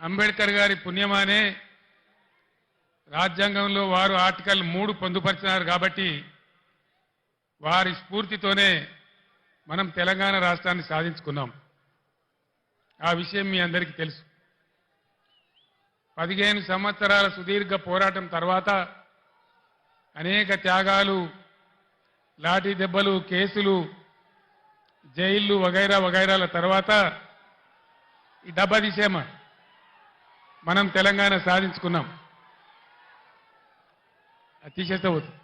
అంబేద్కర్ గారి పుణ్యమానే రాజ్యాంగంలో వారు ఆర్టికల్ 3 పొందుపరిచినారు కాబట్టి వారి స్ఫూర్తితోనే మనం తెలంగాణ రాష్ట్రాన్ని సాధించుకున్నాం. ఆ విషయం మీ అందరికీ తెలుసు. 15 సంవత్సరాల సుదీర్ఘ పోరాటం తర్వాత అనేక త్యాగాలు, లాఠీ దెబ్బలు, కేసులు, జైళ్లు వగైరా వగైరాల తర్వాత ఈ డబ్బా తీసేమా మనం తెలంగాణ సాధించుకున్నాం. అది తీసేస్తే పోతుంది.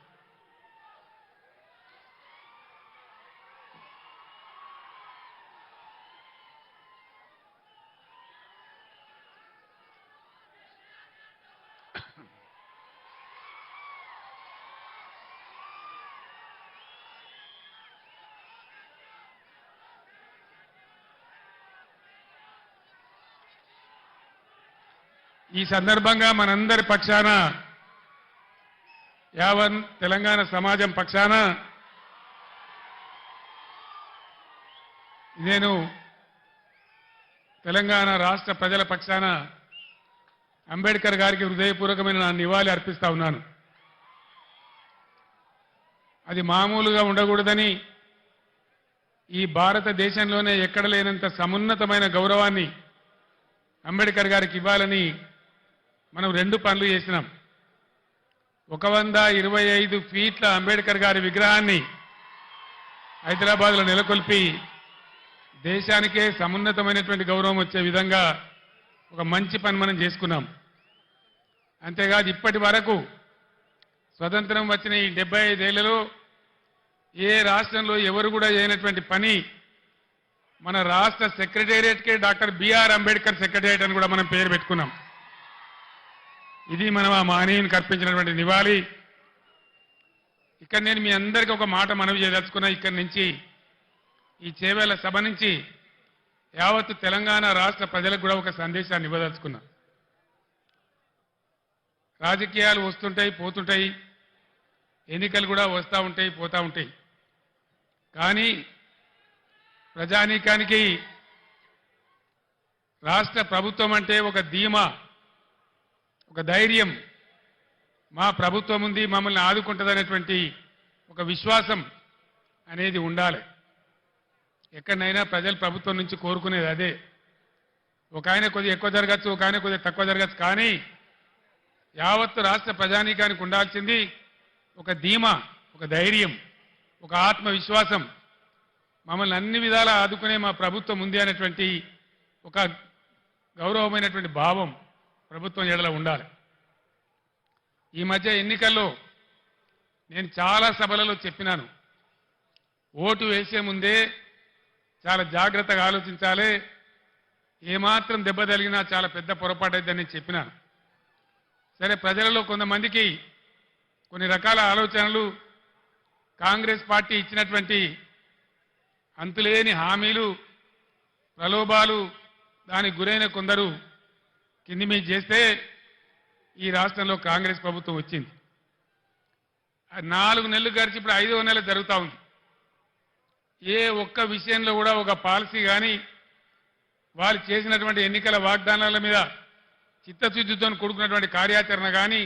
ఈ సందర్భంగా మనందరి పక్షాన యావన్ తెలంగాణ సమాజం పక్షాన నేను తెలంగాణ రాష్ట్ర ప్రజల పక్షాన అంబేద్కర్ గారికి హృదయపూర్వకమైన నా నివాళి అర్పిస్తా ఉన్నాను. అది మామూలుగా ఉండకూడదని, ఈ భారతదేశంలోనే ఎక్కడ లేనంత సమున్నతమైన గౌరవాన్ని అంబేద్కర్ గారికి ఇవ్వాలని మనం 2 పనులు చేసినాం. 125 ఫీట్ల అంబేద్కర్ గారి విగ్రహాన్ని హైదరాబాద్లో నెలకొల్పి దేశానికే సమున్నతమైనటువంటి గౌరవం వచ్చే విధంగా ఒక మంచి పని మనం చేసుకున్నాం. అంతేకాదు ఇప్పటి వరకు స్వతంత్రం వచ్చిన ఈ 75 ఏళ్లలో ఏ రాష్ట్రంలో ఎవరు కూడా చేయనటువంటి పని మన రాష్ట్ర సెక్రటేరియట్కే డాక్టర్ బిఆర్ అంబేద్కర్ సెక్రటేరియట్ అని కూడా మనం పేరు పెట్టుకున్నాం. ఇది మనం ఆ మహనీయునికి అర్పించినటువంటి నివాళి. ఇక్కడ నేను మీ అందరికీ ఒక మాట మనవి చేయదలుచుకున్నా. ఇక్కడి నుంచి ఈ చేవేళ్ల సభ నుంచి యావత్తు తెలంగాణ రాష్ట్ర ప్రజలకు కూడా ఒక సందేశాన్ని ఇవ్వదలుచుకున్నా. రాజకీయాలు వస్తుంటాయి, పోతుంటాయి, ఎన్నికలు కూడా వస్తూ ఉంటాయి, పోతూ ఉంటాయి. కానీ ప్రజానీకానికి రాష్ట్ర ప్రభుత్వం అంటే ఒక ధీమా, ఒక ధైర్యం, మా ప్రభుత్వం ఉంది, మమ్మల్ని ఆదుకుంటుందనేటువంటి ఒక విశ్వాసం అనేది ఉండాలి. ఎక్కడైనా ప్రజలు ప్రభుత్వం నుంచి కోరుకునేది అదే. ఒక ఆయన కొద్దిగా ఎక్కువ జరగచ్చు, ఒక ఆయన కొద్దిగా తక్కువ జరగచ్చు. కానీ యావత్తు రాష్ట్ర ప్రజానీకానికి ఉండాల్సింది ఒక ధీమా, ఒక ధైర్యం, ఒక ఆత్మవిశ్వాసం. మమ్మల్ని అన్ని విధాలా ఆదుకునే మా ప్రభుత్వం ఉంది అనేటువంటి ఒక గౌరవమైనటువంటి భావం ప్రభుత్వం ఎడల ఉండాలి. ఈ మధ్య ఎన్నికల్లో నేను చాలా సభలలో చెప్పినాను, ఓటు వేసే ముందే చాలా జాగ్రత్తగా ఆలోచించాలి, ఏమాత్రం దెబ్బ తగిలినా చాలా పెద్ద పొరపాటు అయిద్దని చెప్పినాను. సరే, ప్రజలలో కొంతమందికి కొన్ని రకాల ఆలోచనలు, కాంగ్రెస్ పార్టీ ఇచ్చినటువంటి అంతులేని హామీలు, ప్రలోభాలు, దానికి గురైన కొందరు కింది మీద చేస్తే ఈ రాష్ట్రంలో కాంగ్రెస్ ప్రభుత్వం వచ్చింది. 4 నెలలు గడిచి ఇప్పుడు 5వ నెల జరుగుతూ ఉంది. ఏ ఒక్క విషయంలో కూడా ఒక పాలసీ కానీ, వాళ్ళు చేసినటువంటి ఎన్నికల వాగ్దానాల మీద చిత్తశుద్ధితో కూడుకున్నటువంటి కార్యాచరణ కానీ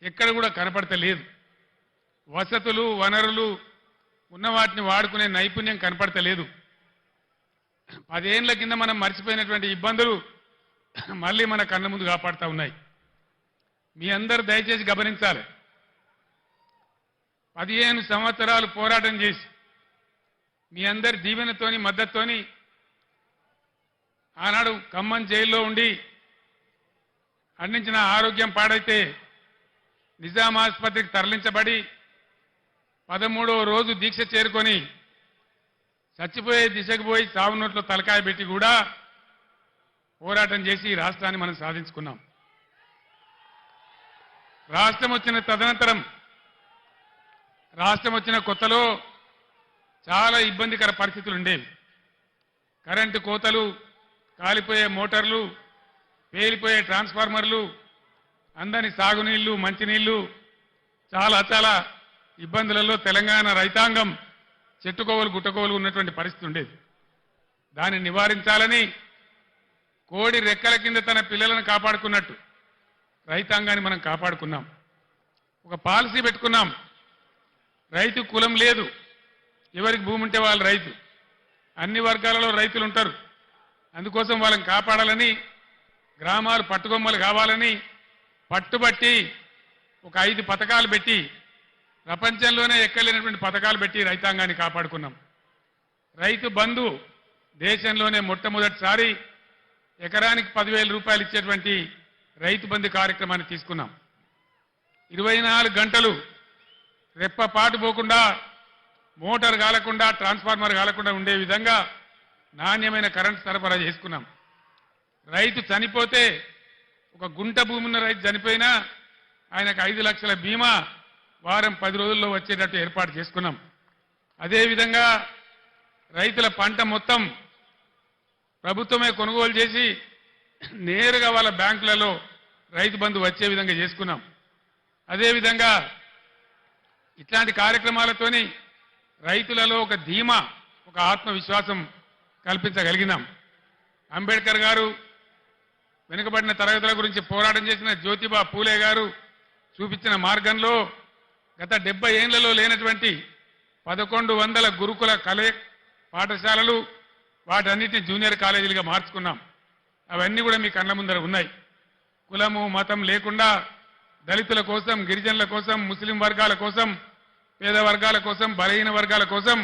ఎక్కడ కూడా కనపడతలేదు. వసతులు, వనరులు ఉన్న వాటిని వాడుకునే నైపుణ్యం కనపడతలేదు. 10 ఏళ్ల కింద మనం మర్చిపోయినటువంటి ఇబ్బందులు మళ్ళీ మన కళ్ళ ముందు కాపాడుతూ ఉన్నాయి. మీ అందరూ దయచేసి గమనించాలి. 15 సంవత్సరాలు పోరాటం చేసి మీ అందరి దీవెనతోని, మద్దతుతోని ఆనాడు ఖమ్మం జైల్లో ఉండి అందించిన ఆరోగ్యం పాడైతే నిజాం ఆసుపత్రికి తరలించబడి 13వ రోజు దీక్ష చేరుకొని చచ్చిపోయే దిశకు పోయి చావు నోట్లో తలకాయ పెట్టి కూడా పోరాటం చేసి ఈ రాష్ట్రాన్ని మనం సాధించుకున్నాం. రాష్ట్రం వచ్చిన కొత్తలో చాలా ఇబ్బందికర పరిస్థితులు ఉండేవి. కరెంటు కోతలు, కాలిపోయే మోటార్లు, పేలిపోయే ట్రాన్స్ఫార్మర్లు, అందని సాగునీళ్లు, మంచినీళ్లు, చాలా ఇబ్బందులలో తెలంగాణ రైతాంగం చెట్టుకోవలు గుట్టకోవలు ఉన్నటువంటి పరిస్థితి ఉండేది. దాన్ని నివారించాలని కోడి రెక్కల కింద తన పిల్లలను కాపాడుకున్నట్టు రైతాంగాన్ని మనం కాపాడుకున్నాం. ఒక పాలసీ పెట్టుకున్నాం. రైతు కులం లేదు, ఎవరికి భూమి ఉంటే వాళ్ళు రైతు. అన్ని వర్గాలలో రైతులు ఉంటారు. అందుకోసం వాళ్ళని కాపాడాలని, గ్రామాలు పట్టుకొమ్మలు కావాలని పట్టుబట్టి ఒక 5 పథకాలు పెట్టి, ప్రపంచంలోనే ఎక్కలేనటువంటి పథకాలు పెట్టి రైతాంగాన్ని కాపాడుకున్నాం. రైతు బంధు దేశంలోనే మొట్టమొదటిసారి ఎకరానికి 10,000 రూపాయలు ఇచ్చేటువంటి రైతు బంధు కార్యక్రమాన్ని తీసుకున్నాం. 24 గంటలు రెప్పపాటు పోకుండా, మోటార్ కాలకుండా, ట్రాన్స్ఫార్మర్ కాలకుండా ఉండే విధంగా నాణ్యమైన కరెంట్ సరఫరా చేసుకున్నాం. రైతు చనిపోతే, ఒక గుంట భూమి ఉన్న రైతు చనిపోయినా ఆయనకు 5 లక్షల బీమా వారం 10 రోజుల్లో వచ్చేటట్టు ఏర్పాటు చేసుకున్నాం. అదేవిధంగా రైతుల పంట మొత్తం ప్రభుత్వమే కొనుగోలు చేసి నేరుగా వాళ్ళ బ్యాంకులలో రైతు బంధు వచ్చే విధంగా చేసుకున్నాం. అదేవిధంగా ఇట్లాంటి కార్యక్రమాలతోని రైతులలో ఒక ధీమా, ఒక ఆత్మవిశ్వాసం కల్పించగలిగినాం. అంబేద్కర్ గారు, వెనుకబడిన తరగతుల గురించి పోరాటం చేసిన జ్యోతిబా పూలే గారు చూపించిన మార్గంలో గత 70 ఏళ్లలో లేనటువంటి 1100 గురుకుల పాఠశాలలు, వాటన్నిటిని జూనియర్ కాలేజీలుగా మార్చుకున్నాం. అవన్నీ కూడా మీ కళ్ళ ముందర ఉన్నాయి. కులము మతం లేకుండా దళితుల కోసం, గిరిజనుల కోసం, ముస్లిం వర్గాల కోసం, పేద వర్గాల కోసం, బలహీన వర్గాల కోసం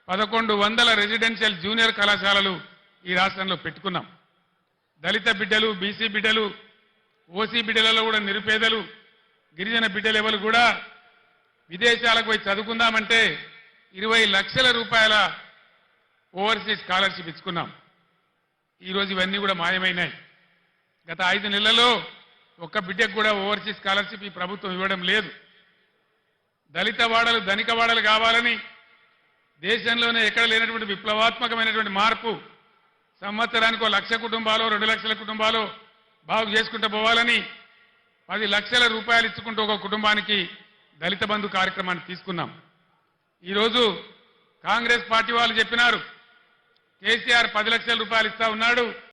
1100 రెసిడెన్షియల్ జూనియర్ కళాశాలలు ఈ రాష్ట్రంలో పెట్టుకున్నాం. దళిత బిడ్డలు, బీసీ బిడ్డలు, ఓసీ బిడ్డలలో కూడా నిరుపేదలు, గిరిజన బిడ్డలు ఎవరు కూడా విదేశాలకు పోయి చదువుకుందామంటే 20 లక్షల రూపాయల ఓవర్సీస్ స్కాలర్షిప్ ఇచ్చుకున్నాం. ఈరోజు ఇవన్నీ కూడా మాయమైనాయి. గత 5 నెలల్లో ఒక్క బిడ్డకు కూడా ఓవర్సీస్ స్కాలర్షిప్ ఈ ప్రభుత్వం ఇవ్వడం లేదు. దళిత వాడలు ధనిక వాడలు కావాలని దేశంలోనే ఎక్కడ లేనటువంటి విప్లవాత్మకమైనటువంటి మార్పు, సంవత్సరానికి 1 లక్ష కుటుంబాలు, 2 లక్షల కుటుంబాలు బాగు చేసుకుంటూ పోవాలని 10 లక్షల రూపాయలు ఇచ్చుకుంటూ ఒక కుటుంబానికి దళిత బంధు కార్యక్రమాన్ని తీసుకున్నాం. ఈరోజు కాంగ్రెస్ పార్టీ వాళ్ళు చెప్పినారు కేసీఆర్ 10 లక్షల రూపాయలు ఇస్తా ఉన్నాడు,